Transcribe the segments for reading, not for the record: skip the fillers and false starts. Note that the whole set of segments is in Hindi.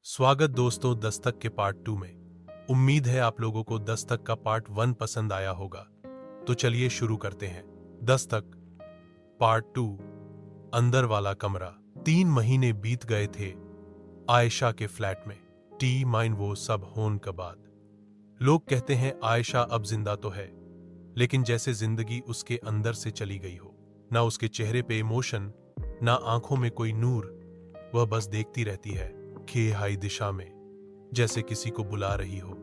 स्वागत दोस्तों दस्तक के पार्ट 2 में। उम्मीद है आप लोगों को दस्तक का पार्ट 1 पसंद आया होगा। तो चलिए शुरू करते हैं। दस्तक पार्ट 2, अंदर वाला कमरा। 3 महीने बीत गए थे आयशा के फ्लैट में। टी माइन वो सब होने के बाद लोग कहते हैं आयशा अब जिंदा तो है, लेकिन जैसे जिंदगी उसके अंदर से चली गई हो। ना उसके चेहरे पे इमोशन, ना आंखों में कोई नूर। वह बस देखती रहती है खेहाई दिशा में, जैसे किसी को बुला रही हो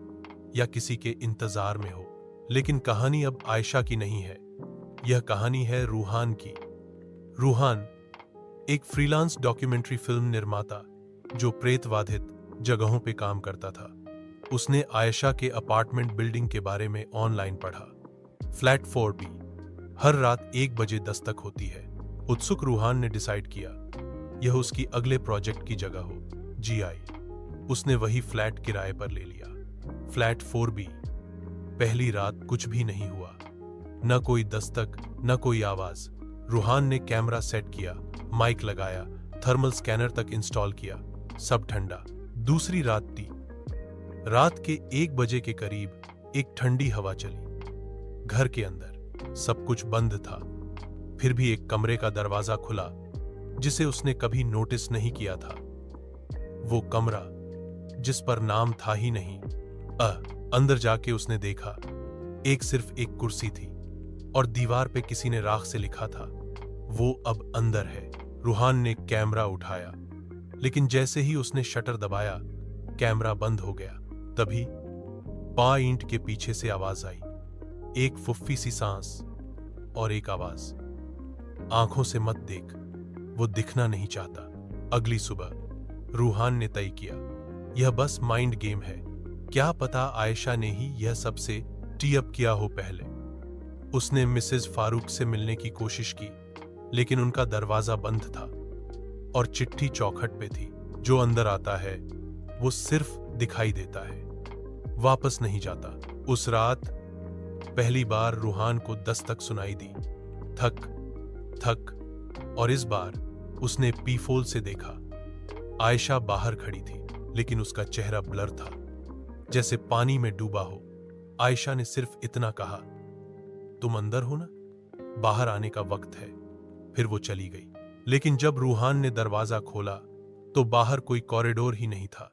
या किसी के इंतजार में हो। लेकिन कहानी अब आयशा की नहीं है, यह कहानी है रूहान की। रूहान एक फ्रीलांस डॉक्यूमेंट्री फिल्म निर्माता जो प्रेतवाधित जगहों पे काम करता था। उसने आयशा के अपार्टमेंट बिल्डिंग के बारे में ऑनलाइन पढ़ा। फ्लैट 4B हर रात 1 बजे दस्तक होती है। उत्सुक रूहान ने डिसाइड किया यह उसकी अगले प्रोजेक्ट की जगह हो। उसने वही फ्लैट किराए पर ले लिया। Flat 4B। पहली रात कुछ भी नहीं हुआ, न कोई दस्तक, न कोई आवाज। रूहान ने कैमरा सेट किया, माइक लगाया, थर्मल स्कैनर तक इंस्टॉल किया। सब ठंडा। दूसरी रात थी। रात के 1 बजे के करीब एक ठंडी हवा चली। घर के अंदर सब कुछ बंद था। फिर भी एक कमरे का दरवाजा खुला जिसे उसने कभी नोटिस नहीं किया था। वो कमरा जिस पर नाम था ही नहीं। अंदर जाके उसने देखा सिर्फ एक कुर्सी थी और दीवार पे किसी ने राख से लिखा था, वो अब अंदर है। रूहान ने कैमरा उठाया, लेकिन जैसे ही उसने शटर दबाया कैमरा बंद हो गया। तभी पॉइंट के पीछे से आवाज आई, एक फुफ्फी सी सांस और एक आवाज, आंखों से मत देख, वो दिखना नहीं चाहता। अगली सुबह रूहान ने तय किया यह बस माइंड गेम है। क्या पता आयशा ने ही यह सबसे टी अप किया हो। पहले उसने मिसेज फारूक से मिलने की कोशिश की, लेकिन उनका दरवाजा बंद था और चिट्ठी चौखट पे थी, जो अंदर आता है वो सिर्फ दिखाई देता है, वापस नहीं जाता। उस रात पहली बार रूहान को दस्तक सुनाई दी, थक थक। और इस बार उसने पीफोल से देखा। आयशा बाहर खड़ी थी, लेकिन उसका चेहरा ब्लर था, जैसे पानी में डूबा हो। आयशा ने सिर्फ इतना कहा, तुम अंदर हो ना, बाहर आने का वक्त है। फिर वो चली गई। लेकिन जब रूहान ने दरवाजा खोला तो बाहर कोई कॉरिडोर ही नहीं था।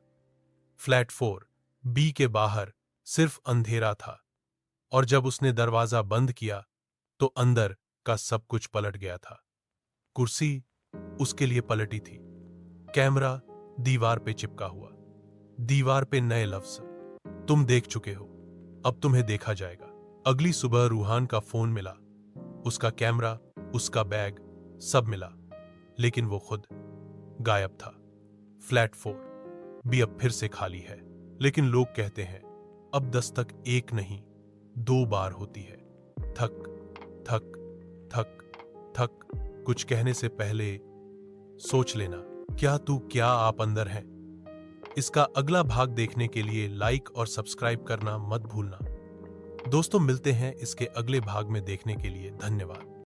फ्लैट 4B के बाहर सिर्फ अंधेरा था। और जब उसने दरवाजा बंद किया तो अंदर का सब कुछ पलट गया था। कुर्सी उसके लिए पलटी थी, कैमरा दीवार पे चिपका हुआ, दीवार पे नए लफ्ज, तुम देख चुके हो, अब तुम्हें देखा जाएगा। अगली सुबह रूहान का फोन मिला, उसका कैमरा, उसका बैग, सब मिला, लेकिन वो खुद गायब था। फ्लैट 4B अब फिर से खाली है, लेकिन लोग कहते हैं अब दस्तक 1 नहीं 2 बार होती है। थक थक थक थक। कुछ कहने से पहले सोच लेना, क्या आप अंदर हैं? इसका अगला भाग देखने के लिए लाइक और सब्सक्राइब करना मत भूलना। दोस्तों मिलते हैं इसके अगले भाग में। देखने के लिए धन्यवाद।